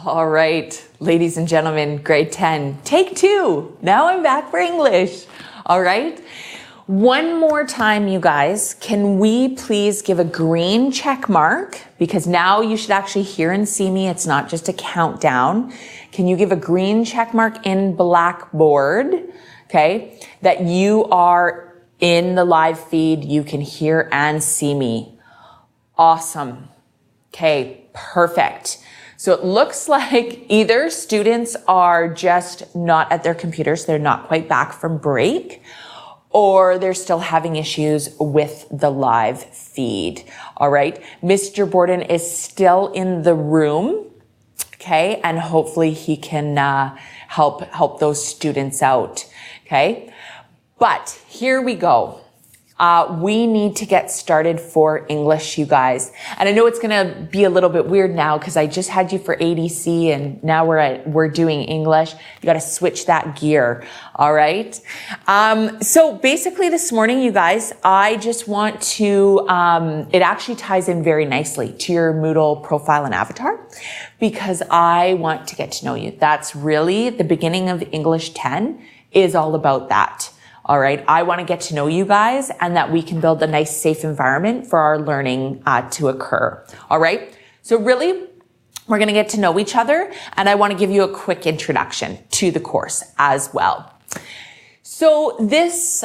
All right, ladies and gentlemen, grade 10, take 2. Now I'm back for English. All right. One more time, you guys, can we please give a green check mark? Because now you should actually hear and see me. It's not just a countdown. Can you give a green check mark in Blackboard? Okay. That you are in the live feed. You can hear and see me. Awesome. Okay. Perfect. So it looks like either students are just not at their computers, they're not quite back from break, or they're still having issues with the live feed. All right. Mr. Borden is still in the room. Okay. And hopefully he can help those students out. Okay. But here we go. We need to get started for English, you guys. And I know it's going to be a little bit weird now because I just had you for ADC and now we're doing English. You got to switch that gear. All right. So basically this morning, you guys, I just want to, it actually ties in very nicely to your Moodle profile and avatar because I want to get to know you. That's really the beginning of English 10 is all about that. All right. I want to get to know you guys and that we can build a nice, safe environment for our learning to occur. All right. So really, we're going to get to know each other. And I want to give you a quick introduction to the course as well. So this,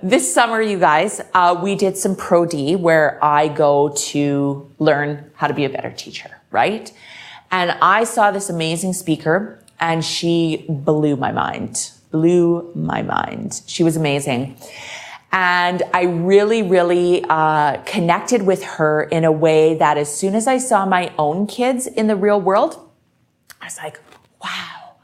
this summer, you guys, we did some Pro D where I go to learn how to be a better teacher. Right. And I saw this amazing speaker and she blew my mind. She was amazing. And I really, really connected with her in a way that as soon as I saw my own kids in the real world, I was like, wow,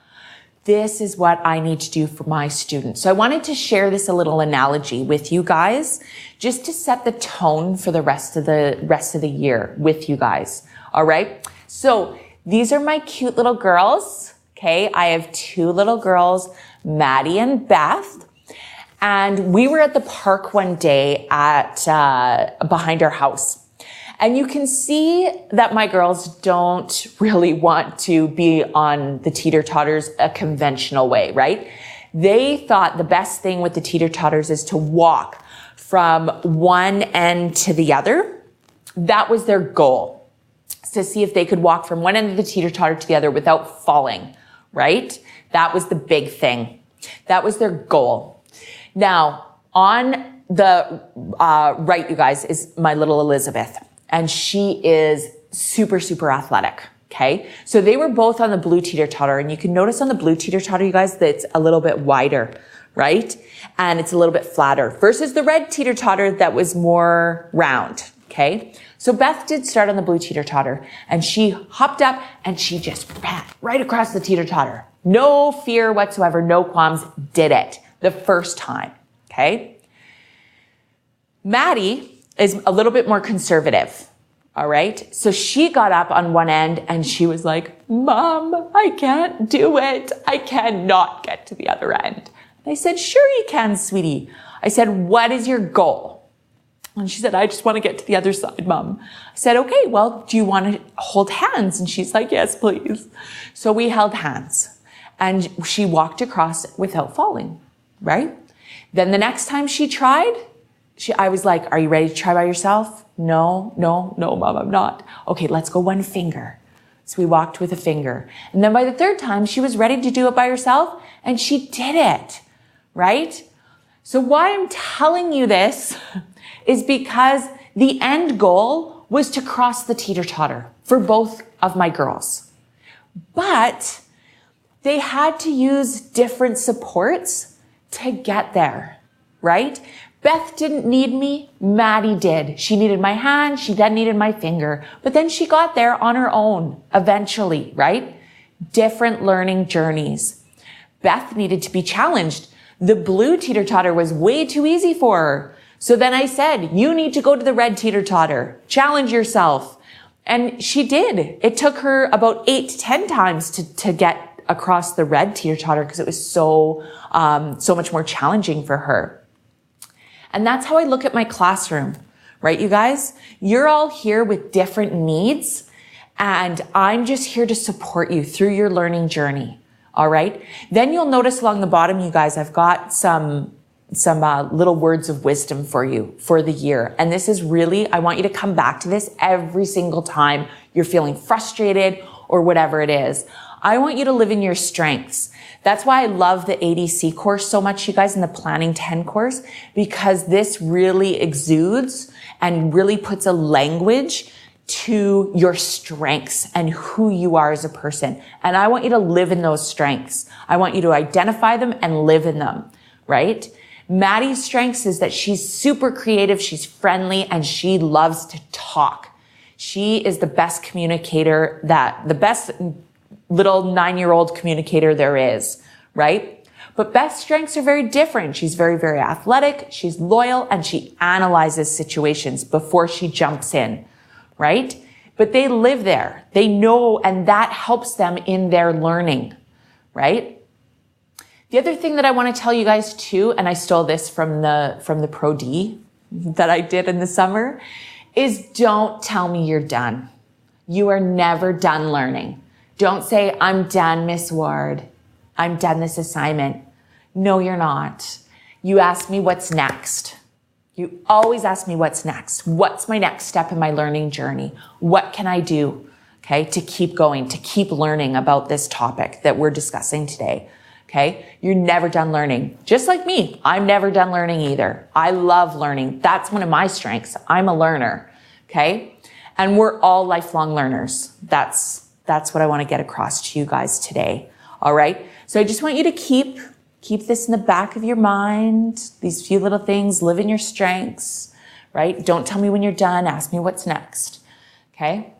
this is what I need to do for my students. So I wanted to share this a little analogy with you guys just to set the tone for the rest of the year with you guys. All right. So these are my cute little girls. Okay. I have 2 little girls, Maddie and Beth. And we were at the park one day at, behind our house. And you can see that my girls don't really want to be on the teeter-totters a conventional way, right? They thought the best thing with the teeter-totters is to walk from one end to the other. That was their goal, to see if they could walk from one end of the teeter-totter to the other without falling, right? That was the big thing. That was their goal. Now, on the right, you guys, is my little Elizabeth. And she is super, super athletic. Okay. So they were both on the blue teeter-totter. And you can notice on the blue teeter-totter, you guys, that it's a little bit wider, right? And it's a little bit flatter versus the red teeter-totter that was more round. Okay. So Beth did start on the blue teeter-totter and she hopped up and she just ran right across the teeter-totter. No fear whatsoever, no qualms, did it the first time. Okay. Maddie is a little bit more conservative. All right. So she got up on one end and she was like, Mom, I can't do it. I cannot get to the other end. And I said, sure you can, sweetie. I said, what is your goal? And she said, I just want to get to the other side, Mom. I said, okay, well, do you want to hold hands? And she's like, yes, please. So we held hands and she walked across without falling, right? Then the next time she tried, I was like, are you ready to try by yourself? No, Mom, I'm not. Okay, let's go one finger. So we walked with a finger. And then by the 3rd time, she was ready to do it by herself and she did it, right? So why I'm telling you this is because the end goal was to cross the teeter-totter for both of my girls. But they had to use different supports to get there, right? Beth didn't need me. Maddie did. She needed my hand. She then needed my finger. But then she got there on her own eventually, right? Different learning journeys. Beth needed to be challenged. The blue teeter-totter was way too easy for her. So then I said, you need to go to the red teeter-totter. Challenge yourself. And she did. It took her about 8 to 10 times to get across the red teeter-totter because it was so much more challenging for her. And that's how I look at my classroom, right, you guys? You're all here with different needs. And I'm just here to support you through your learning journey. All right. Then you'll notice along the bottom, you guys, I've got some little words of wisdom for you for the year. And this is really, I want you to come back to this every single time you're feeling frustrated or whatever it is. I want you to live in your strengths. That's why I love the ADC course so much, you guys, in the Planning 10 course, because this really exudes and really puts a language to your strengths and who you are as a person. And I want you to live in those strengths. I want you to identify them and live in them, right? Maddie's strengths is that she's super creative, she's friendly, and she loves to talk. She is the best communicator, the best little 9-year-old communicator there is, right? But Beth's strengths are very different. She's very, very athletic, she's loyal, and she analyzes situations before she jumps in, right? But they live there. They know, and that helps them in their learning, right? The other thing that I want to tell you guys too, and I stole this from the Pro D that I did in the summer, is don't tell me you're done. You are never done learning. Don't say, I'm done, Miss Ward. I'm done this assignment. No, you're not. You ask me what's next. You always ask me what's next. What's my next step in my learning journey? What can I do, okay, to keep going, to keep learning about this topic that we're discussing today? Okay, you're never done learning. Just like me, I'm never done learning either. I love learning. That's one of my strengths. I'm a learner, okay? And we're all lifelong learners. That's what I want to get across to you guys today, all right? So I just want you to keep this in the back of your mind, these few little things, live in your strengths, right? Don't tell me when you're done, ask me what's next, okay?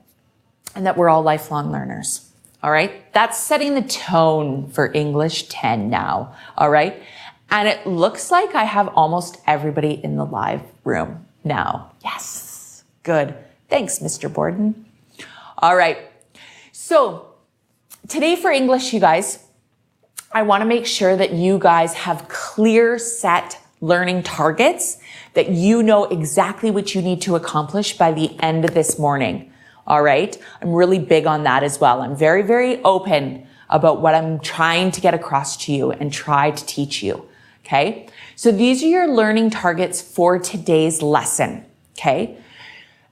And that we're all lifelong learners. All right. That's setting the tone for English 10 now. All right. And it looks like I have almost everybody in the live room now. Yes. Good. Thanks, Mr. Borden. All right. So today for English, you guys, I want to make sure that you guys have clear set learning targets, that you know exactly what you need to accomplish by the end of this morning. All right. I'm really big on that as well. I'm very, very open about what I'm trying to get across to you and try to teach you. Okay. So these are your learning targets for today's lesson. Okay.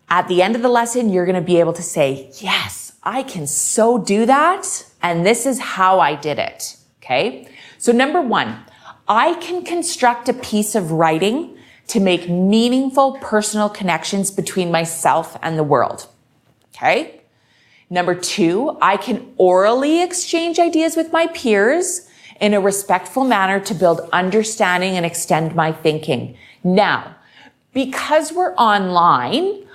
At the end of the lesson, you're going to be able to say, yes, I can so do that. And this is how I did it. Okay. So number one, I can construct a piece of writing to make meaningful personal connections between myself and the world. Okay. Number two, I can orally exchange ideas with my peers in a respectful manner to build understanding and extend my thinking. Now, because we're online,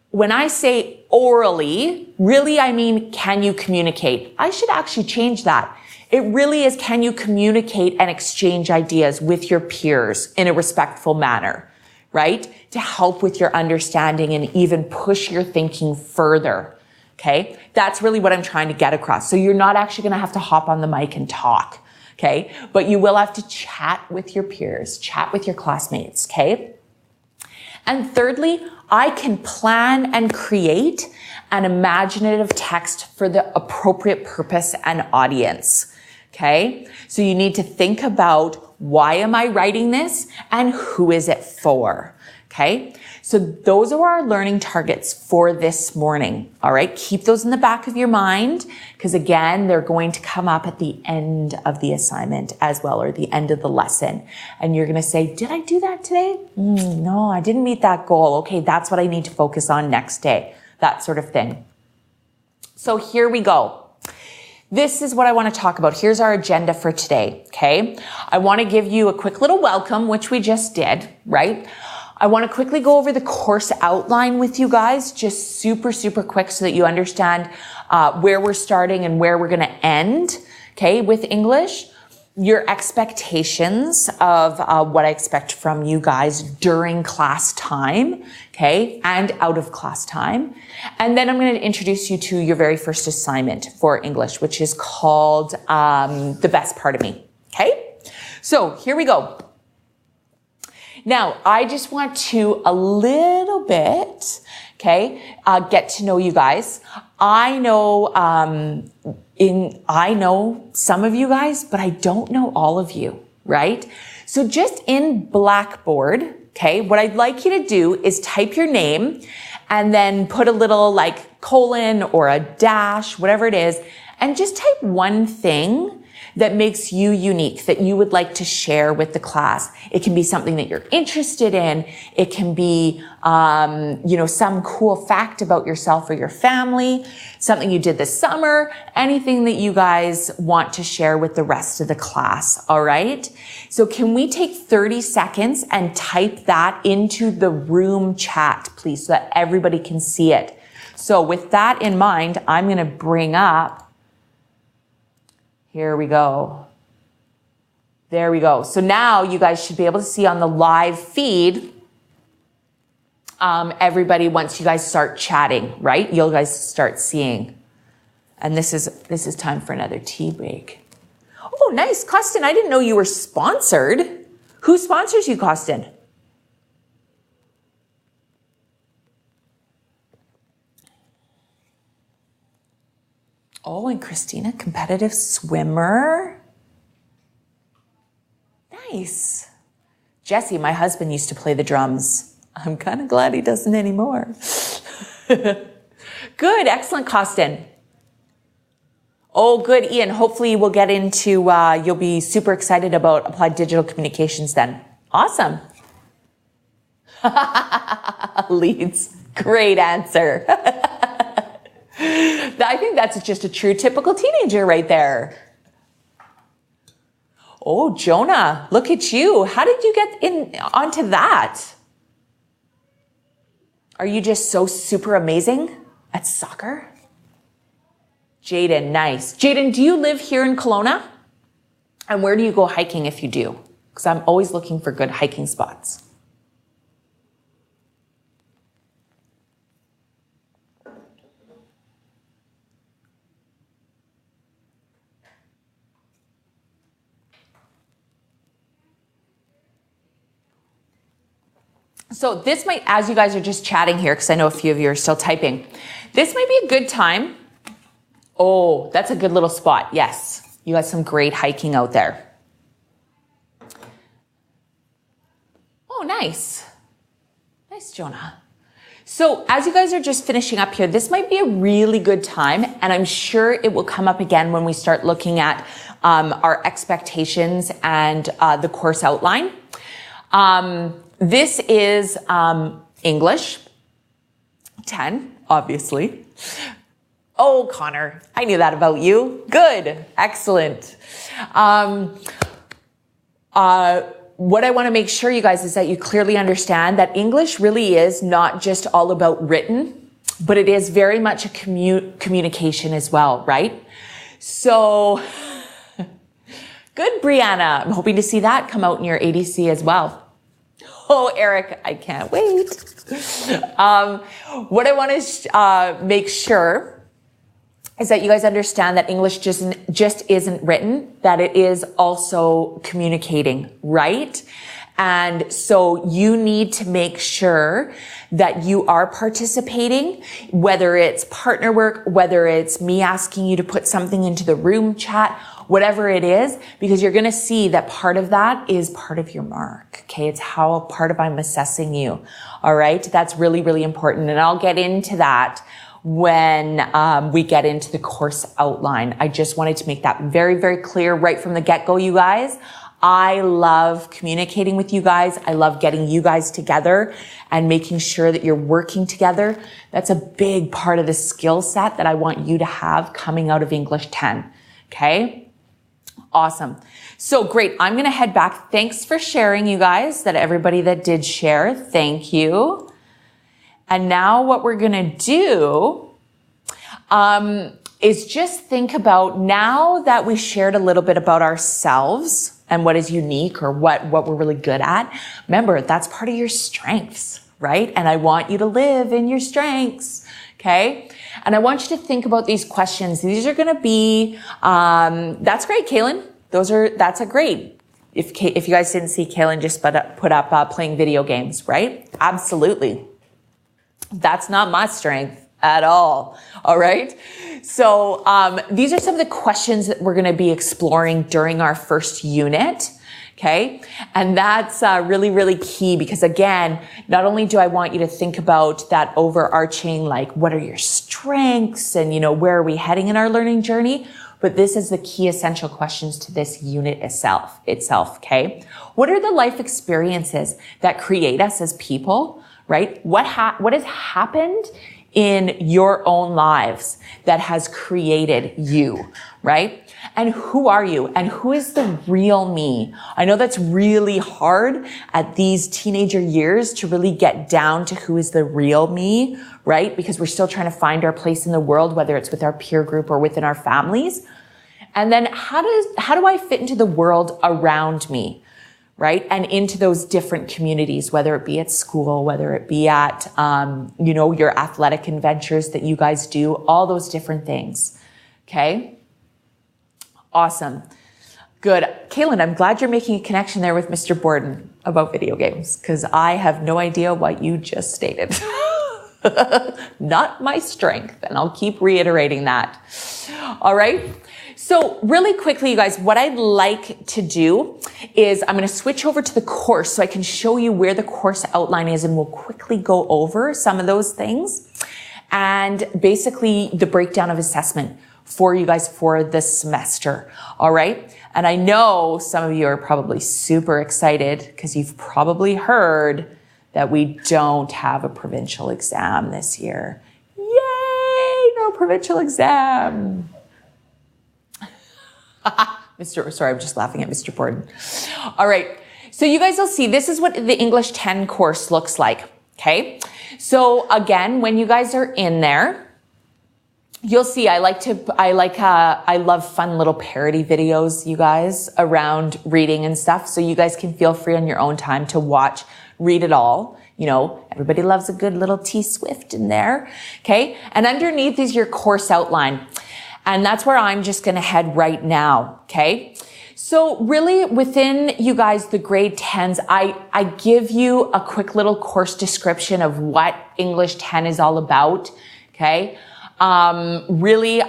when I say orally, really, I mean, can you communicate? I should actually change that. It really is, can you communicate and exchange ideas with your peers in a respectful manner, right? To help with your understanding and even push your thinking further. Okay. That's really what I'm trying to get across. So you're not actually going to have to hop on the mic and talk. Okay. But you will have to chat with your peers, chat with your classmates. Okay. And thirdly, I can plan and create an imaginative text for the appropriate purpose and audience. Okay. So you need to think about, why am I writing this and who is it for? Okay. So those are our learning targets for this morning. All right. Keep those in the back of your mind, because again, they're going to come up at the end of the assignment as well, or the end of the lesson. And you're going to say, did I do that today? No, I didn't meet that goal. Okay. That's what I need to focus on next day. That sort of thing. So here we go. This is what I want to talk about. Here's our agenda for today. Okay. I want to give you a quick little welcome, which we just did, right? I want to quickly go over the course outline with you guys, just super, super quick, so that you understand where we're starting and where we're going to end, okay, with English. Your expectations of what I expect from you guys during class time, okay, and out of class time. And then I'm going to introduce you to your very first assignment for English, which is called The Best Part of Me, okay? So here we go. Now, I just want to a little bit, okay, get to know you guys. I know, I know some of you guys, but I don't know all of you, right? So just in Blackboard, okay, what I'd like you to do is type your name and then put a little like colon or a dash, whatever it is, and just type one thing that makes you unique, that you would like to share with the class. It can be something that you're interested in. It can be, some cool fact about yourself or your family, something you did this summer, anything that you guys want to share with the rest of the class, all right? So can we take 30 seconds and type that into the room chat, please, so that everybody can see it. So with that in mind, I'm gonna bring up, here we go. There we go. So now you guys should be able to see on the live feed, everybody, once you guys start chatting, right? You'll guys start seeing. And this is time for another tea break. Oh, nice. Costin, I didn't know you were sponsored. Who sponsors you, Costin? Oh, and Christina, competitive swimmer. Nice. Jesse, my husband, used to play the drums. I'm kind of glad he doesn't anymore. Good, excellent, Costin. Oh, good, Ian. Hopefully we'll get into, you'll be super excited about applied digital communications then. Awesome. Leads. Great answer. I think that's just a true typical teenager right there. Oh, Jonah, look at you. How did you get onto that? Are you just so super amazing at soccer? Jaden, nice. Jaden, do you live here in Kelowna? And where do you go hiking if you do? Because I'm always looking for good hiking spots. So this might, as you guys are just chatting here, because I know a few of you are still typing, this might be a good time. Oh, that's a good little spot. Yes, you got some great hiking out there. Oh, nice. Nice, Jonah. So as you guys are just finishing up here, this might be a really good time, and I'm sure it will come up again when we start looking at our expectations and the course outline. This is English 10, obviously. Oh, Connor, I knew that about you. Good, excellent. What I want to make sure, you guys, is that you clearly understand that English really is not just all about written, but it is very much a communication as well, right? So, good, Brianna. I'm hoping to see that come out in your ADC as well. Oh, Eric, I can't wait. What I want to make sure is that you guys understand that English just isn't written, that it is also communicating, right? And so you need to make sure that you are participating, whether it's partner work, whether it's me asking you to put something into the room chat, whatever it is, because you're going to see that part of that is part of your mark. Okay. It's how part of I'm assessing you. All right. That's really, really important. And I'll get into that when we get into the course outline. I just wanted to make that very, very clear right from the get-go, you guys. I love communicating with you guys. I love getting you guys together and making sure that you're working together. That's a big part of the skill set that I want you to have coming out of English 10. Okay? Awesome. So great. I'm going to head back. Thanks for sharing, you guys, that everybody that did share. Thank you. And now what we're going to do is just think about, now that we shared a little bit about ourselves and what is unique or what we're really good at. Remember, that's part of your strengths, right? And I want you to live in your strengths. Okay. And I want you to think about these questions. These are going to be, that's great, Kaylin. That's a great. If you guys didn't see, Kaylin just put up playing video games, right? Absolutely. That's not my strength. at all. All right. So these are some of the questions that we're going to be exploring during our first unit. Okay. And that's really, really key because again, not only do I want you to think about that overarching, like, what are your strengths and, where are we heading in our learning journey? But this is the key essential questions to this unit itself. Okay. What are the life experiences that create us as people, right? What has happened in your own lives that has created you, right? And who are you? And who is the real me? I know that's really hard at these teenager years to really get down to who is the real me, right? Because we're still trying to find our place in the world, whether it's with our peer group or within our families. And then how do I fit into the world around me? Right? And into those different communities, whether it be at school, whether it be at, your athletic adventures that you guys do, all those different things. Okay. Awesome. Good. Kaylin, I'm glad you're making a connection there with Mr. Borden about video games, because I have no idea what you just stated. Not my strength. And I'll keep reiterating that. All right. So really quickly, you guys, what I'd like to do is I'm going to switch over to the course so I can show you where the course outline is, and we'll quickly go over some of those things and basically the breakdown of assessment for you guys for this semester. All right. And I know some of you are probably super excited because you've probably heard that we don't have a provincial exam this year. Yay! No provincial exam. Sorry, I'm just laughing at Mr. Borden. All right. So you guys will see, this is what the English 10 course looks like. Okay. So again, when you guys are in there, you'll see, I love fun little parody videos, you guys, around reading and stuff. So you guys can feel free on your own time to watch, read it all. Everybody loves a good little T Swift in there. Okay. And underneath is your course outline. And that's where I'm just going to head right now. Okay. So really within you guys, the grade 10s, I give you a quick little course description of what English 10 is all about. Okay. Really,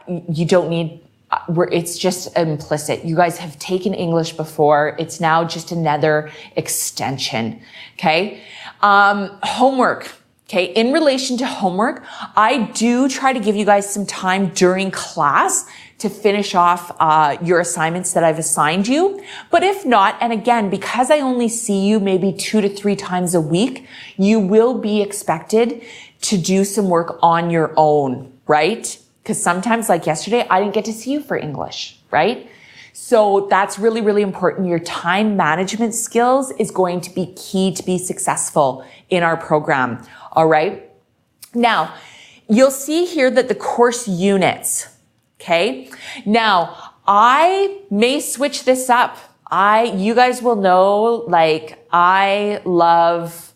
you don't need, it's just implicit. You guys have taken English before. It's now just another extension. Okay. Homework. Okay, in relation to homework, I do try to give you guys some time during class to finish off your assignments that I've assigned you. But if not, and again, because I only see you maybe 2 to 3 times a week, you will be expected to do some work on your own, right? Because sometimes, like yesterday, I didn't get to see you for English, right? So that's really, really important. Your time management skills is going to be key to be successful in our program. All right. Now, you'll see here that the course units. Okay. Now, I may switch this up. You guys will know, like, I love,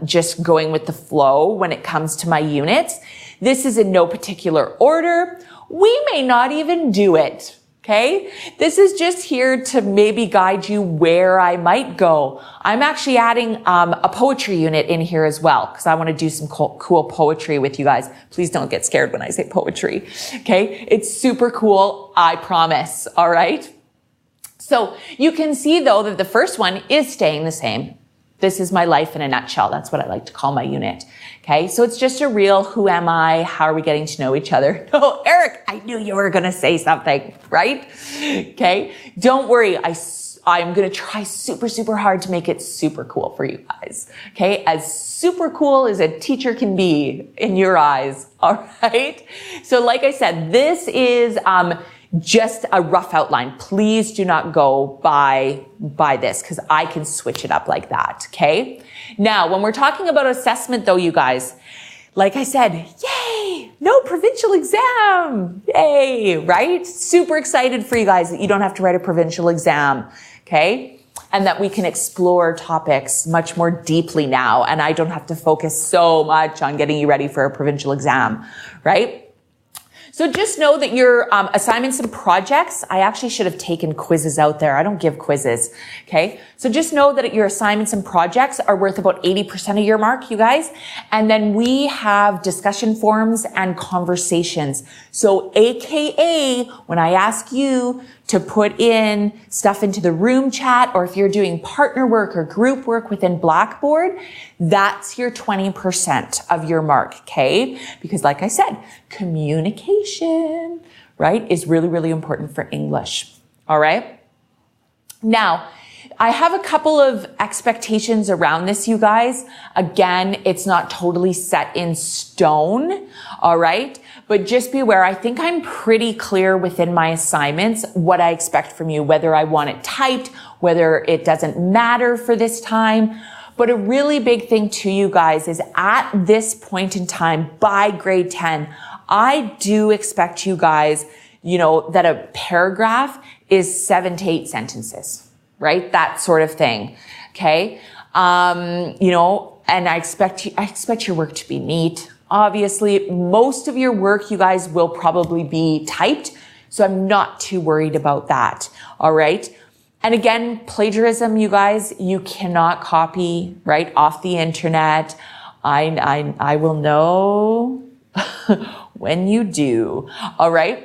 just going with the flow when it comes to my units. This is in no particular order. We may not even do it. Okay. This is just here to maybe guide you where I might go. I'm actually adding a poetry unit in here as well, because I want to do some cool poetry with you guys. Please don't get scared when I say poetry. Okay. It's super cool. I promise. All right. So you can see though that the first one is staying the same. This is my life in a nutshell. That's what I like to call my unit. Okay. So it's just a real, who am I? How are we getting to know each other? Oh, Eric, I knew you were going to say something, right? Okay. Don't worry. I'm going to try super, super hard to make it super cool for you guys. Okay. As super cool as a teacher can be in your eyes. All right. So like I said, this is, just a rough outline. Please do not go by this, because I can switch it up like that. Okay. Now, when we're talking about assessment though, you guys, like I said, yay, no provincial exam. Yay, right? Super excited for you guys that you don't have to write a provincial exam. Okay. And that we can explore topics much more deeply now. And I don't have to focus so much on getting you ready for a provincial exam, right? So just know that your assignments and projects, I actually should have taken quizzes out there. I don't give quizzes, okay? So just know that your assignments and projects are worth about 80% of your mark, you guys. And then we have discussion forums and conversations. So AKA, when I ask you to put in stuff into the room chat, or if you're doing partner work or group work within Blackboard, that's your 20% of your mark, okay? Because like I said, communication, right, is really, really important for English, all right? Now, I have a couple of expectations around this, you guys. Again, it's not totally set in stone, all right? But just be aware, I think I'm pretty clear within my assignments what I expect from you, whether I want it typed, whether it doesn't matter for this time. But a really big thing to you guys is at this point in time, by grade 10, I do expect you guys, you know, that a paragraph is 7 to 8 sentences, right? That sort of thing. Okay. You know, and I expect your work to be neat. Obviously, most of your work, you guys, will probably be typed. So I'm not too worried about that. All right. And again, plagiarism, you guys, you cannot copy, right, off the internet. I will know when you do. All right.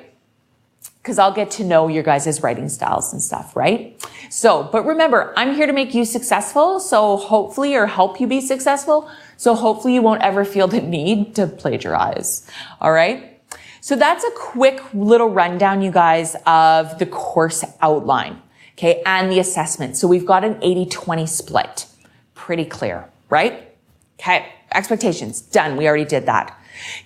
Because I'll get to know your guys' writing styles and stuff, right? So, but remember, I'm here to make you successful. So hopefully, or help you be successful. So hopefully you won't ever feel the need to plagiarize. All right. So that's a quick little rundown, you guys, of the course outline. Okay. And the assessment. So we've got an 80-20 split. Pretty clear, right? Okay. Expectations. Done. We already did that.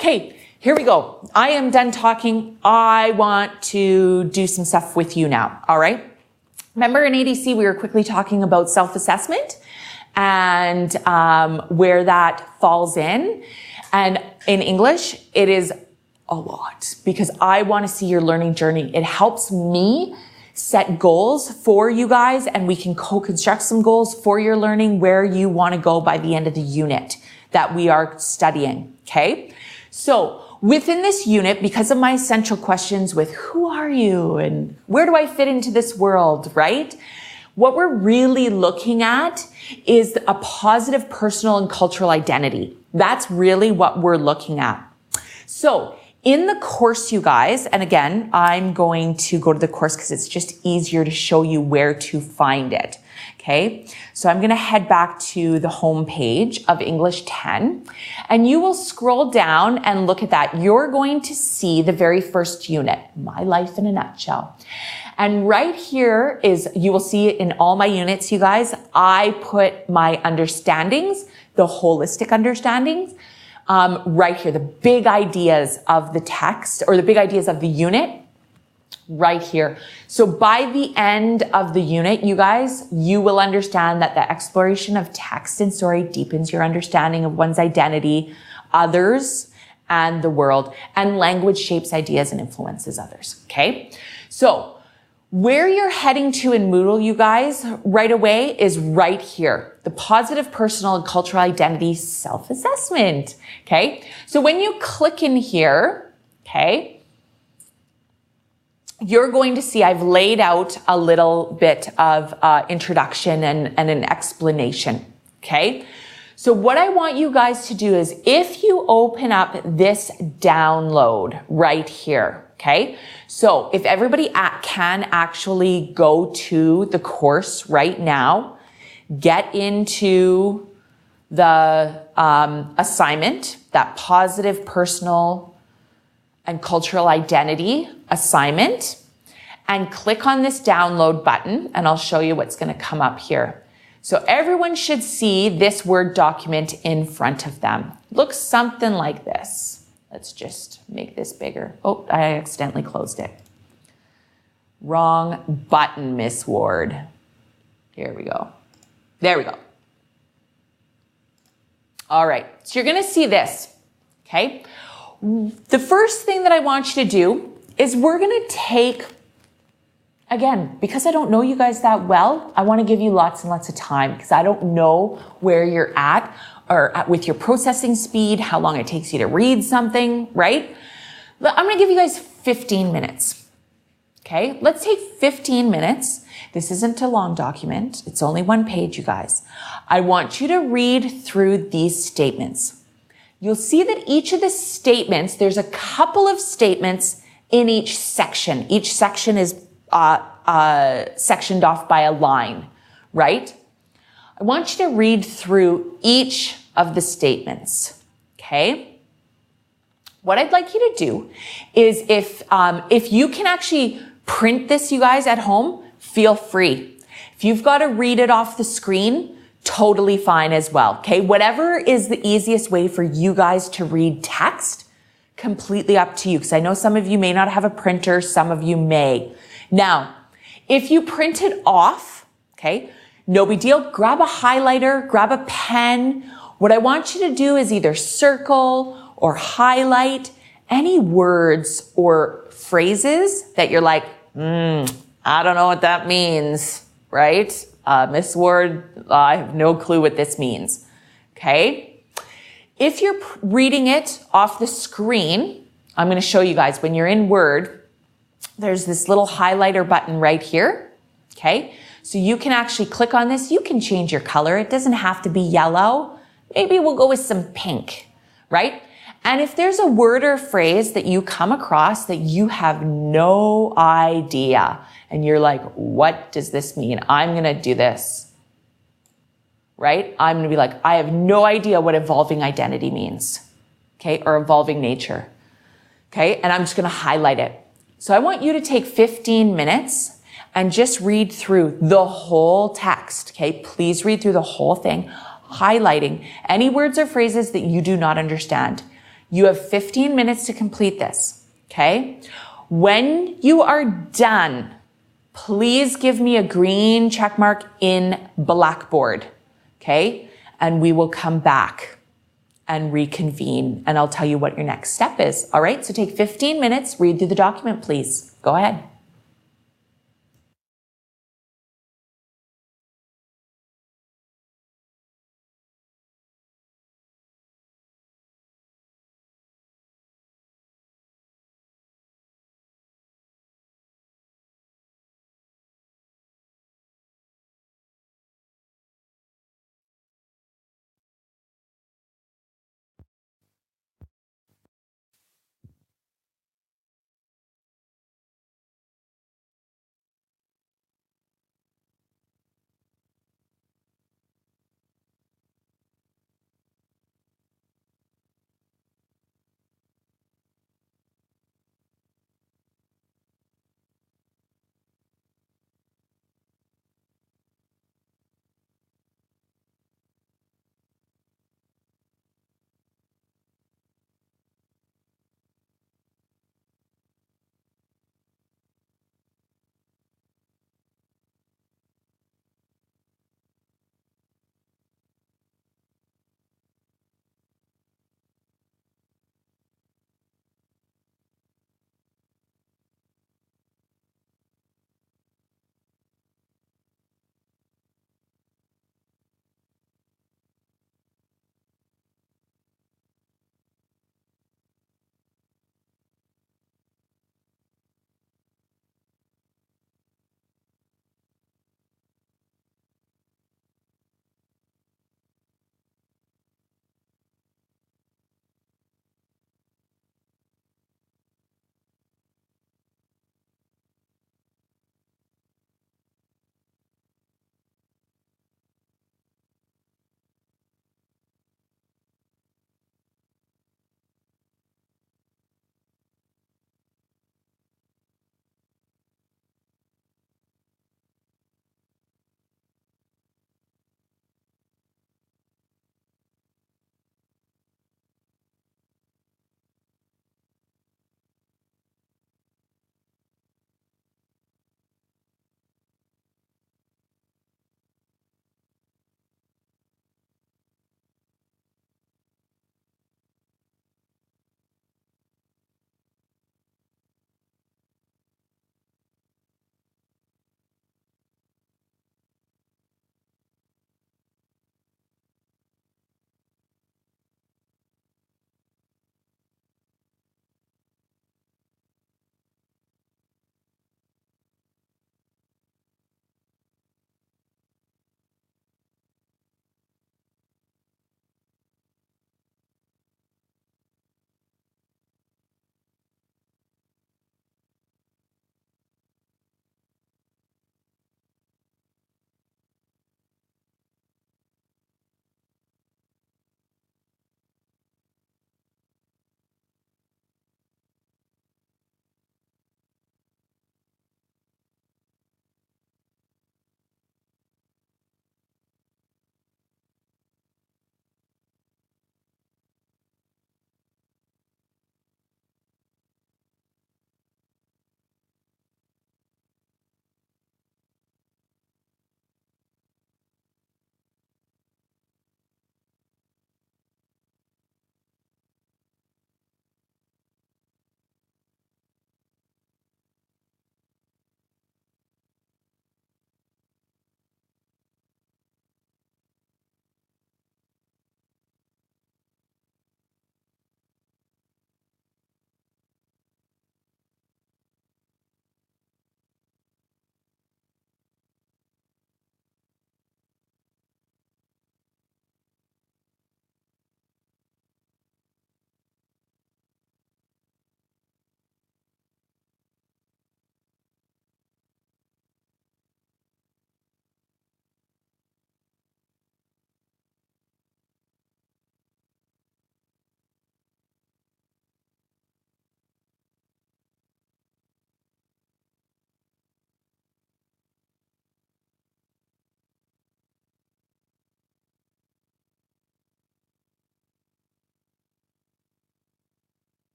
Okay. Here we go. I am done talking. I want to do some stuff with you now. All right. Remember in ADC, we were quickly talking about self-assessment and where that falls in. And in English, it is a lot because I want to see your learning journey. It helps me set goals for you guys, and we can co-construct some goals for your learning where you want to go by the end of the unit that we are studying. Okay. So within this unit, because of my essential questions with who are you and where do I fit into this world, right? What we're really looking at is a positive personal and cultural identity. That's really what we're looking at. So in the course, you guys, and again, I'm going to go to the course because it's just easier to show you where to find it. Okay, so I'm going to head back to the home page of English 10, and you will scroll down and look at that. You're going to see the very first unit, My Life in a Nutshell. And right here is, you will see it in all my units, you guys. I put my understandings, the holistic understandings, right here, the big ideas of the text or the big ideas of the unit. Right here. So by the end of the unit, you guys, you will understand that the exploration of text and story deepens your understanding of one's identity, others, and the world. And language shapes ideas and influences others. Okay. So where you're heading to in Moodle, you guys, right away is right here. The positive personal and cultural identity self-assessment. Okay. So when you click in here, okay, you're going to see I've laid out a little bit of introduction and an explanation, okay? So what I want you guys to do is if you open up this download right here, okay? So if everybody can actually go to the course right now, get into the assignment, that positive personal and cultural identity assignment, and click on this download button, and I'll show you what's going to come up here. So everyone should see this Word document in front of them. Looks something like this. Let's just make this bigger. Oh, I accidentally closed it. Wrong button, Miss Ward. Here we go. There we go. All right, so you're going to see this, okay? The first thing that I want you to do is we're going to take, again, because I don't know you guys that well, I want to give you lots and lots of time because I don't know where you're at or with your processing speed, how long it takes you to read something, right? I'm going to give you guys 15 minutes. Okay, let's take 15 minutes. This isn't a long document. It's only one page, you guys. I want you to read through these statements. You'll see that each of the statements, there's a couple of statements in each section. Each section is sectioned off by a line, right? I want you to read through each of the statements, okay? What I'd like you to do is if you can actually print this, you guys, at home, feel free. If you've got to read it off the screen, totally fine as well, okay? Whatever is the easiest way for you guys to read text, completely up to you, because I know some of you may not have a printer, some of you may. Now, if you print it off, okay, no big deal. Grab a highlighter, grab a pen. What I want you to do is either circle or highlight any words or phrases that you're like, I don't know what that means, right? Miss Ward, I have no clue what this means, okay? If you're reading it off the screen, I'm going to show you guys when you're in Word, there's this little highlighter button right here, okay? So you can actually click on this. You can change your color. It doesn't have to be yellow. Maybe we'll go with some pink, right? And if there's a word or phrase that you come across that you have no idea, and you're like, what does this mean? I'm going to do this, right? I'm going to be like, I have no idea what evolving identity means, okay? Or evolving nature, okay? And I'm just going to highlight it. So I want you to take 15 minutes and just read through the whole text, okay? Please read through the whole thing, highlighting any words or phrases that you do not understand. You have 15 minutes to complete this, okay? When you are done, please give me a green check mark in Blackboard, okay? And we will come back and reconvene, and I'll tell you what your next step is, all right? So take 15 minutes, read through the document, please. Go ahead.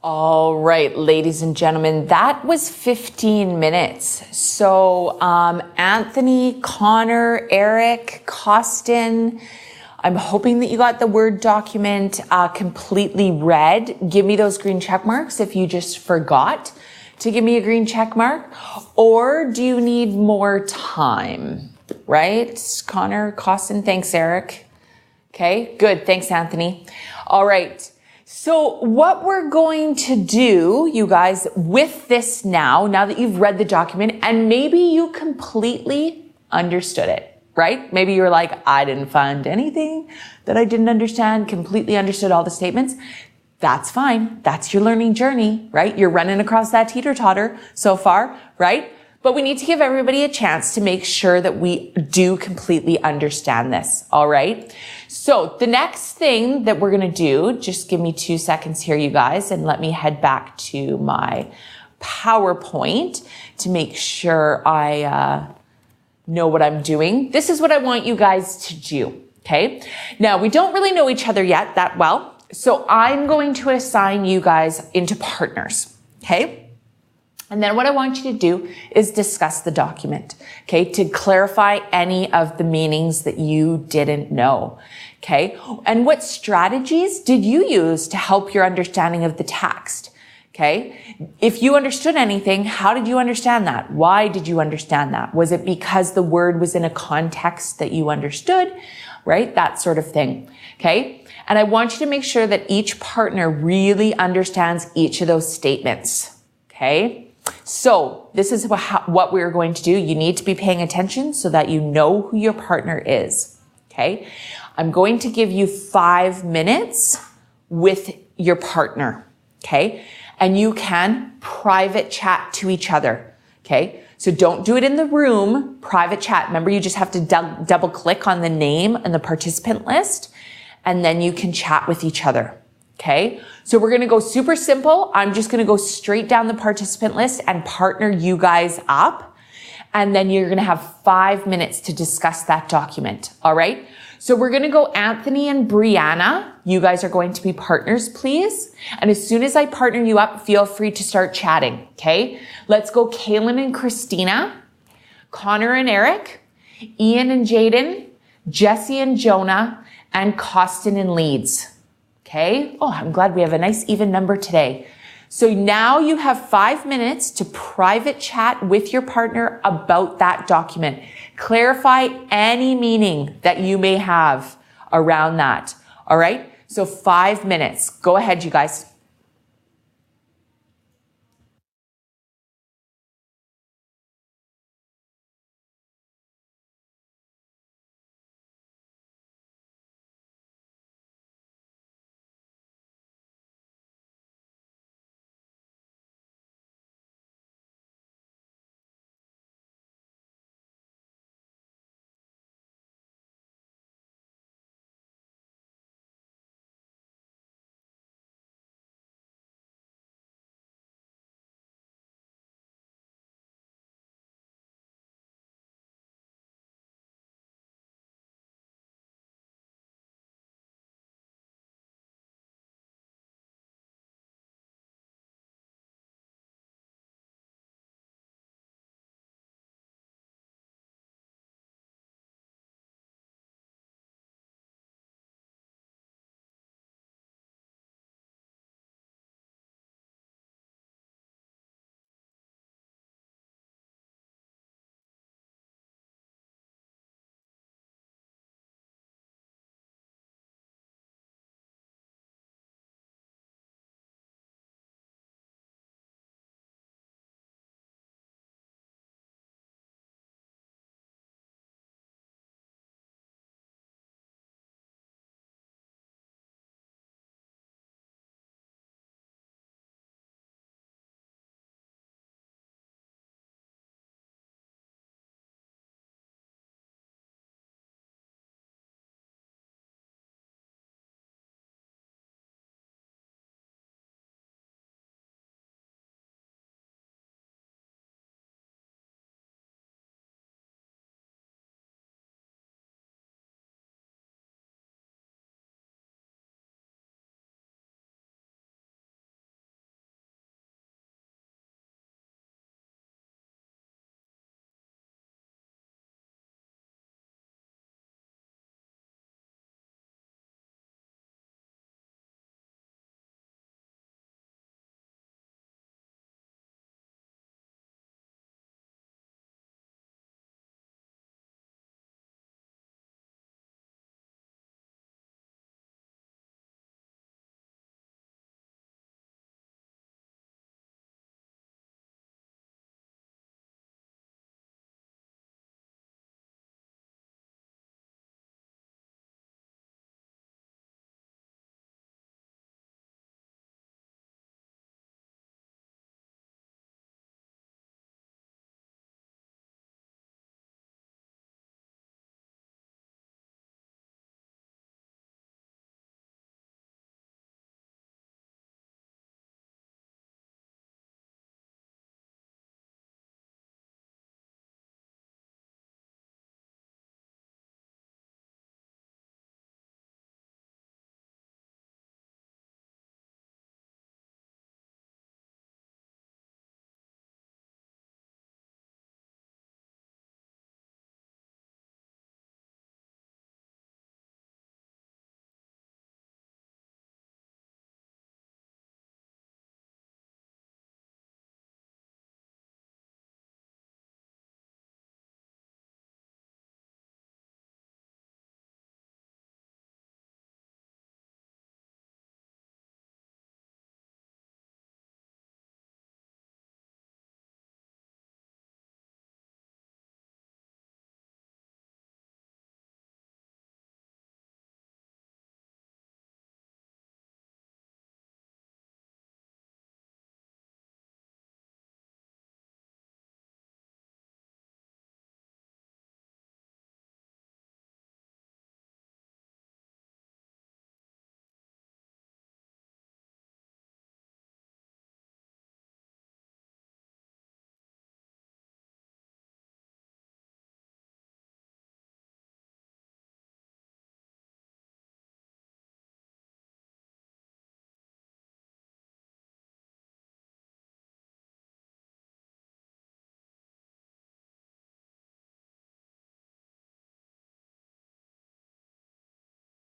All right, ladies and gentlemen, that was 15 minutes. So, Anthony, Connor, Eric, Costin, I'm hoping that you got the Word document completely read. Give me those green check marks if you just forgot to give me a green check mark. Or do you need more time? Right? Connor, Costin, thanks, Eric. Okay, good. Thanks, Anthony. All right. So what we're going to do, you guys, with this now that you've read the document and maybe you completely understood it, right? Maybe you're like, I didn't find anything that I didn't understand, completely understood all the statements. That's fine. That's your learning journey, right? You're running across that teeter-totter so far, right? But we need to give everybody a chance to make sure that we do completely understand this, all right? So the next thing that we're going to do, just give me 2 seconds here, you guys, and let me head back to my PowerPoint to make sure I know what I'm doing. This is what I want you guys to do, okay? Now, we don't really know each other yet that well, so I'm going to assign you guys into partners, okay? And then what I want you to do is discuss the document, okay, to clarify any of the meanings that you didn't know, okay? And what strategies did you use to help your understanding of the text, okay? If you understood anything, how did you understand that? Why did you understand that? Was it because the word was in a context that you understood, right? That sort of thing, okay? And I want you to make sure that each partner really understands each of those statements, okay? So this is what we're going to do. You need to be paying attention so that you know who your partner is, okay? I'm going to give you 5 minutes with your partner, okay? And you can private chat to each other, okay? So don't do it in the room, private chat. Remember, you just have to double click on the name and the participant list, and then you can chat with each other. Okay, so we're going to go super simple. I'm just going to go straight down the participant list and partner you guys up. And then you're going to have 5 minutes to discuss that document. All right. So we're going to go Anthony and Brianna. You guys are going to be partners, please. And as soon as I partner you up, feel free to start chatting. Okay. Let's go Kaylin and Christina, Connor and Eric, Ian and Jaden, Jesse and Jonah, and Costin and Leeds. Okay. Oh, I'm glad we have a nice even number today. So now you have 5 minutes to private chat with your partner about that document. Clarify any meaning that you may have around that. All right. So 5 minutes. Go ahead, you guys.